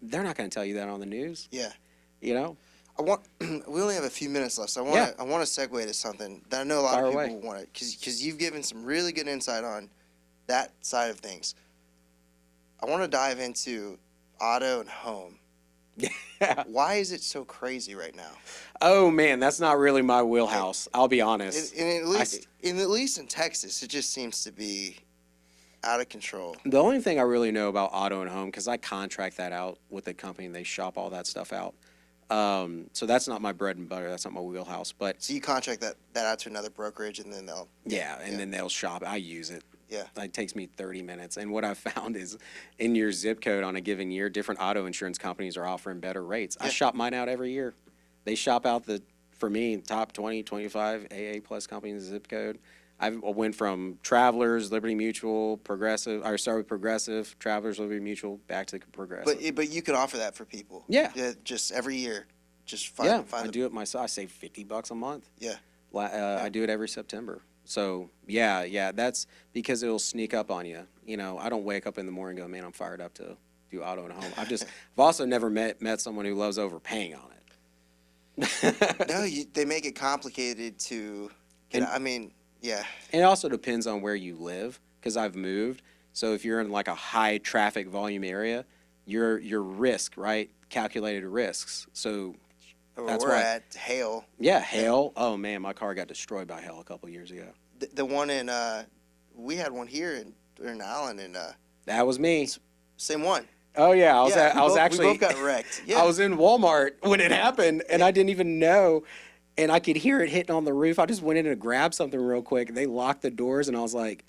They're not going to tell you that on the news. Yeah. We only have a few minutes left, so I want to segue to something that I know a lot Fire of away. people want to, because you've given some really good insight on that side of things. I want to dive into auto and home. Yeah. Why is it so crazy right now? Oh man, that's not really my wheelhouse. I'll be honest. And at least in Texas, it just seems to be out of control. The only thing I really know about auto and home, because I contract that out with the company and they shop all that stuff out. So that's not my bread and butter. That's not my wheelhouse. But So you contract that out to another brokerage, and then they'll. yeah, and then they'll shop. I use it. Yeah. It takes me 30 minutes. And what I've found is in your zip code on a given year, different auto insurance companies are offering better rates. I Yeah. shop mine out every year. They shop out for me, top 20, 25 AA plus companies in the zip code. I went from Travelers, Liberty Mutual, Progressive. I started with Progressive, Travelers, Liberty Mutual, back to Progressive. But you can offer that for people. Yeah. Just every year. Just I find do it myself. I save $50 a month. Yeah. I do it every September. So yeah, that's because it'll sneak up on you. I don't wake up in the morning and go, man, I'm fired up to do auto and home. I've also never met someone who loves overpaying on it. No, they make it complicated to get. I mean, yeah. And it also depends on where you live, because I've moved. So if you're in like a high traffic volume area, your risk, right? Calculated risks. So Where that's we're why. at, hail. Yeah, hail. Oh man, my car got destroyed by hail a couple years ago. The one in we had one here in Allen, and That was me. same one. Oh yeah, I was we both got wrecked. Yeah. I was in Walmart when it happened, and I didn't even know, and I could hear it hitting on the roof. I just went in to grab something real quick. They locked the doors, and I was like,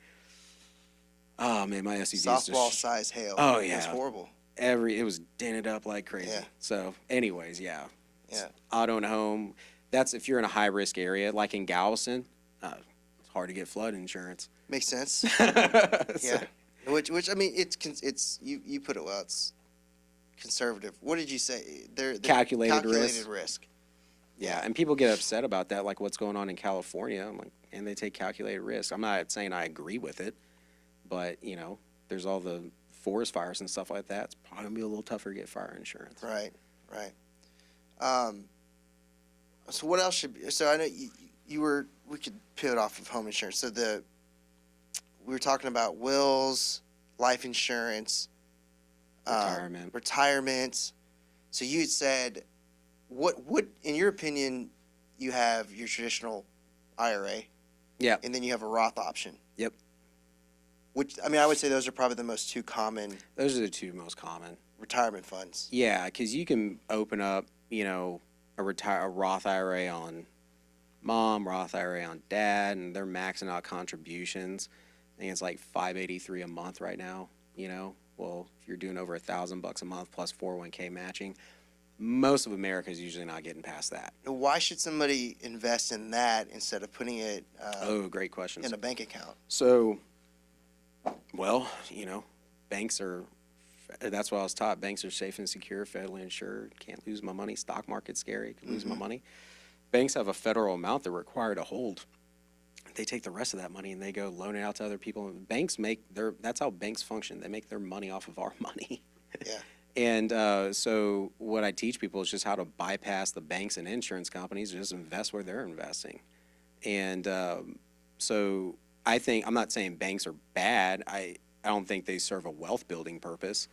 "Oh man, my SUV is softball just size hail. Oh, yeah. It's horrible. it was dented up like crazy." Yeah. So, anyways, yeah, Yeah. auto and home. That's if you're in a high risk area, like in Galveston. It's hard to get flood insurance. Makes sense. Yeah. Yeah. Which I mean, it's you put it well. It's conservative. What did you say? They're Calculated risk. Yeah, and people get upset about that, like what's going on in California. I'm like, and they take calculated risk. I'm not saying I agree with it, but there's all the forest fires and stuff like that. It's probably gonna be a little tougher to get fire insurance. Right. So what else should be? So I know we could pivot off of home insurance. So we were talking about wills, life insurance, retirement. So you said, what in your opinion, you have your traditional IRA, Yeah. and then you have a Roth option. Yep. Which I mean, I would say those are probably the two common Those are the two most common. retirement funds. Yeah, because you can open up, a Roth IRA on mom, Roth IRA on dad, and they're maxing out contributions. I think it's like $583 a month right now. Well, if you're doing over $1,000 a month plus 401k matching, most of America is usually not getting past that. Why should somebody invest in that instead of putting it Great questions. in a bank account? So, well, banks are, that's what I was taught. Banks are safe and secure, federally insured, can't lose my money. Stock market's scary, could lose my money. Banks have a federal amount they're required to hold. They take the rest of that money and they go loan it out to other people. Banks that's how banks function. They make their money off of our money. Yeah. And so what I teach people is just how to bypass the banks and insurance companies, just invest where they're investing. And so I'm not saying banks are bad. I don't think they serve a wealth building purpose.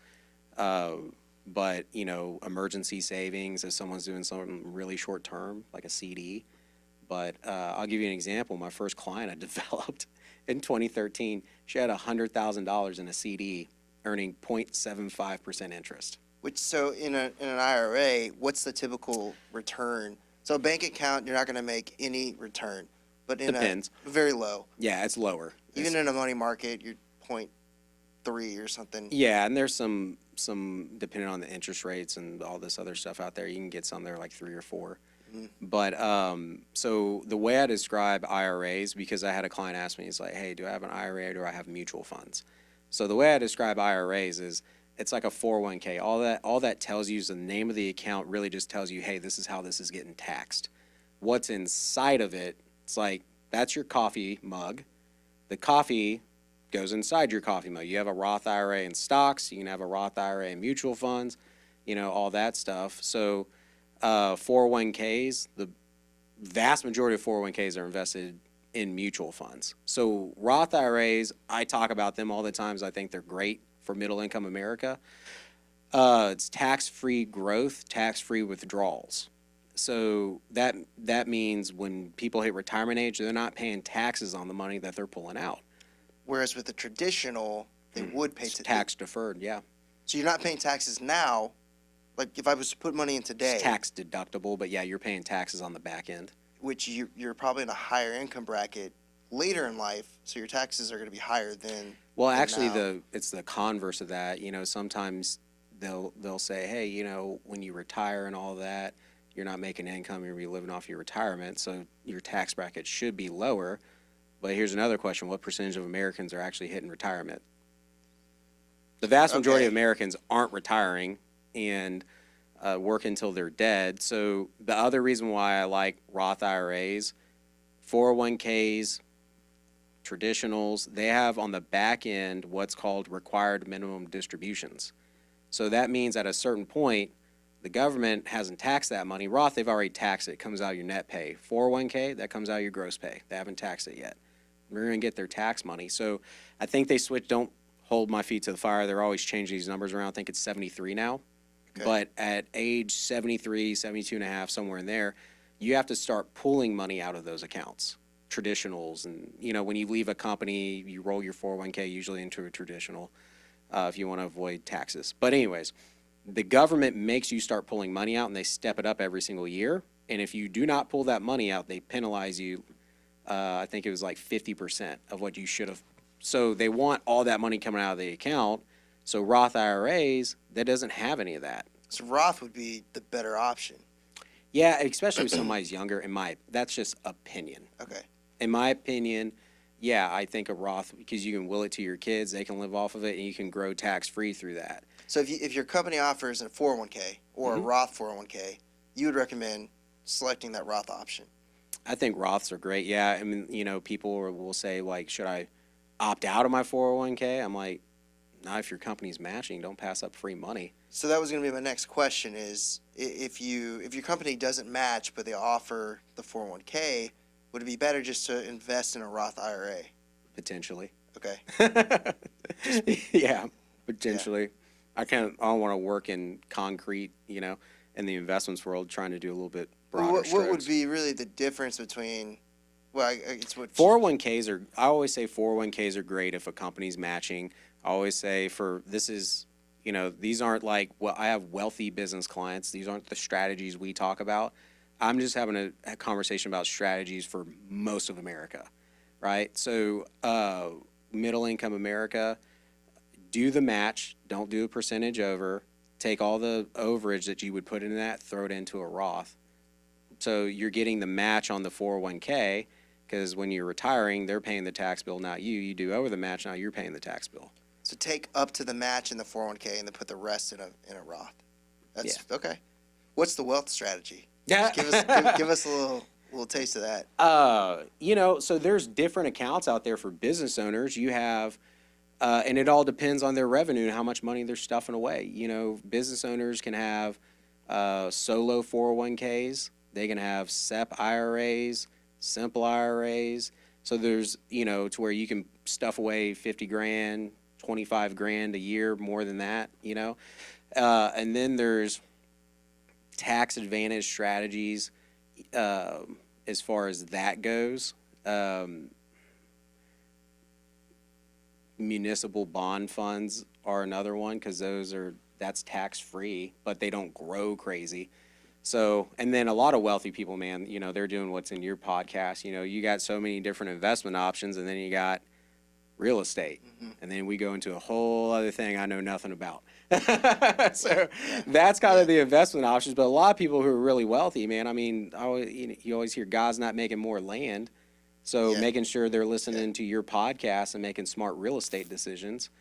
But, emergency savings if someone's doing something really short term, like a CD. But I'll give you an example. My first client I developed in 2013, she had $100,000 in a CD earning 0.75% interest. So in an IRA, what's the typical return? So a bank account, you're not going to make any return, but in Depends. Very low. Yeah, it's lower. Even in a money market, you're 0.3 or something. Yeah, and there's some depending on the interest rates and all this other stuff out there, you can get some there like 3 or 4. But so the way I describe IRAs, because I had a client ask me, he's like, hey, do I have an IRA or do I have mutual funds? So the way I describe IRAs is it's like a 401k. All that tells you is the name of the account really just tells you, hey, this is how this is getting taxed. What's inside of it, it's like that's your coffee mug. The coffee goes inside your coffee mug. You have a Roth IRA in stocks. You can have a Roth IRA in mutual funds, all that stuff. So 401ks, the vast majority of 401ks are invested in mutual funds. So Roth IRAs, I talk about them all the time. I think they're great for middle income America. It's tax-free growth, tax-free withdrawals. So that means when people hit retirement age, they're not paying taxes on the money that they're pulling out. Whereas with the traditional, they would pay tax deferred, yeah. So you're not paying taxes now. Like if I was to put money in today, it's tax deductible, but yeah, you're paying taxes on the back end. Which you're probably in a higher income bracket later in life, so your taxes are going to be higher than. Well, than actually, now. it's the converse of that. Sometimes they'll say, hey, when you retire and all that, you're not making income, you're gonna be living off your retirement, so your tax bracket should be lower. But here's another question: what percentage of Americans are actually hitting retirement? The vast majority of Americans aren't retiring and work until they're dead. So the other reason why I like Roth IRAs, 401ks, traditionals, they have on the back end what's called required minimum distributions. So that means at a certain point, the government hasn't taxed that money. Roth, they've already taxed it. It comes out of your net pay. 401k, that comes out of your gross pay. They haven't taxed it yet. We're going to get their tax money. So I think they switched. Don't hold my feet to the fire. They're always changing these numbers around. I think it's 73 now. Okay. But at age 73, 72 and a half, somewhere in there, you have to start pulling money out of those accounts, traditionals. And, you know, when you leave a company, you roll your 401k usually into a traditional if you want to avoid taxes. But anyways, the government makes you start pulling money out, and they step it up every single year. And if you do not pull that money out, they penalize you. I think it was like 50% of what you should have. So they want all that money coming out of the account. So Roth IRAs, that doesn't have any of that. So Roth would be the better option. Yeah, especially if somebody's younger. That's just opinion. Okay. In my opinion, yeah, I think a Roth, because you can will it to your kids, they can live off of it, and you can grow tax-free through that. So if your company offers a 401k or a Roth 401k, you would recommend selecting that Roth option. I think Roths are great. Yeah, I mean, you know, people will say, like, should I opt out of my 401k? I'm like, no, if your company's matching, don't pass up free money. So that was going to be my next question is if your company doesn't match but they offer the 401k, would it be better just to invest in a Roth IRA? Potentially. Okay. Yeah, potentially. I don't want to work in concrete, you know, in the investments world, trying to do a little bit broader What would strokes. be really the difference between, well, it's what 401ks are, I always say 401ks are great if a company's matching. I always say this is, you know, these aren't like, well, I have wealthy business clients. These aren't the strategies we talk about. I'm just having a conversation about strategies for most of America, right? So middle income America, do the match, don't do a percentage over, take all the overage that you would put in that, throw it into a Roth. So you're getting the match on the 401k, because when you're retiring, they're paying the tax bill, not you. You do over the match, now you're paying the tax bill. So take up to the match in the 401k and then put the rest in a Roth. That's okay. What's the wealth strategy? Yeah. Give us a little taste of that. You know, so there's different accounts out there for business owners. You have, and it all depends on their revenue and how much money they're stuffing away. You know, business owners can have solo 401ks. They can have SEP IRAs, simple IRAs. So there's, you know, to where you can stuff away 50 grand, 25 grand a year, more than that, you know. And then there's tax advantage strategies as far as that goes. Municipal bond funds are another one, because that's tax free, but they don't grow crazy. So, and then a lot of wealthy people, man, you know, they're doing what's in your podcast. You know, you got so many different investment options, and then you got real estate. And then we go into a whole other thing I know nothing about. So that's kind of the investment options. But a lot of people who are really wealthy, man, I mean, you always hear God's not making more land. So making sure they're listening to your podcast and making smart real estate decisions.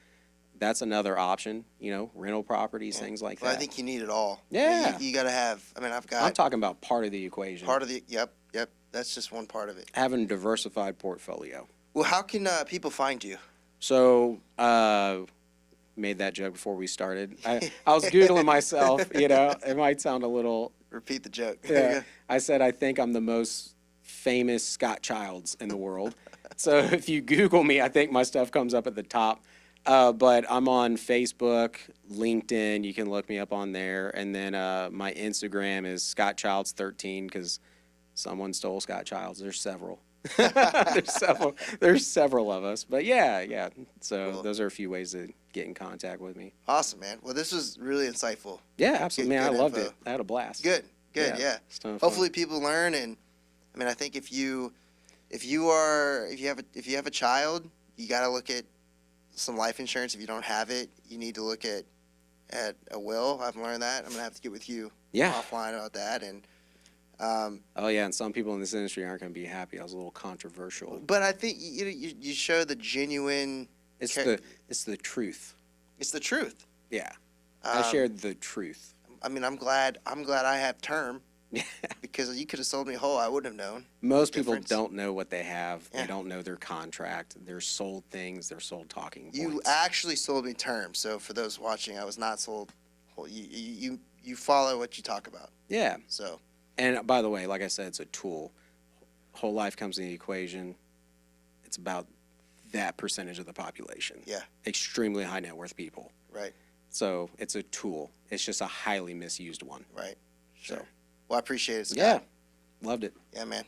That's another option, you know, rental properties, things like that. I think you need it all. Yeah. You got to have, I mean, I'm talking about part of the equation. Yep. That's just one part of it. Having a diversified portfolio. Well, how can people find you? So, made that joke before we started. I was Googling myself, you know, it might sound a little. Repeat the joke. Yeah. I said, I think I'm the most famous Scott Childs in the world. So if you Google me, I think my stuff comes up at the top. But I'm on Facebook, LinkedIn. You can look me up on there. And then my Instagram is ScottChilds13, because someone stole Scott Childs. There's several. There's several of us. But yeah. So Cool. Those are a few ways to get in contact with me. Awesome, man. Well, this was really insightful. Yeah, absolutely, man. I Good loved info. it. I had a blast. Good. Yeah. It's a ton of fun. Hopefully people learn, and I mean, I think if you have a child, you got to look at some life insurance. If you don't have it, you need to look at a will. I've learned that. I'm gonna have to get with you offline about that. And oh yeah, and some people in this industry aren't gonna be happy. I was a little controversial. but I think you show the genuine. It's the truth. It's the truth. Yeah, I shared the truth. I mean, I'm glad I have term. Because you could have sold me whole, I wouldn't have known. Most people difference. don't know what they have. Yeah. They don't know their contract. They're sold things. They're sold talking points. You actually sold me term. So for those watching, I was not sold example. You follow what you talk about. Yeah. So And by the way, like I said, it's a tool. Whole life comes in the equation. It's about that percentage of the population. yeah, Extremely high net worth people. right, So it's a tool. It's just a highly misused one. right. Sure. So, Well, I appreciate it, Scott. yeah, loved it. Yeah, man.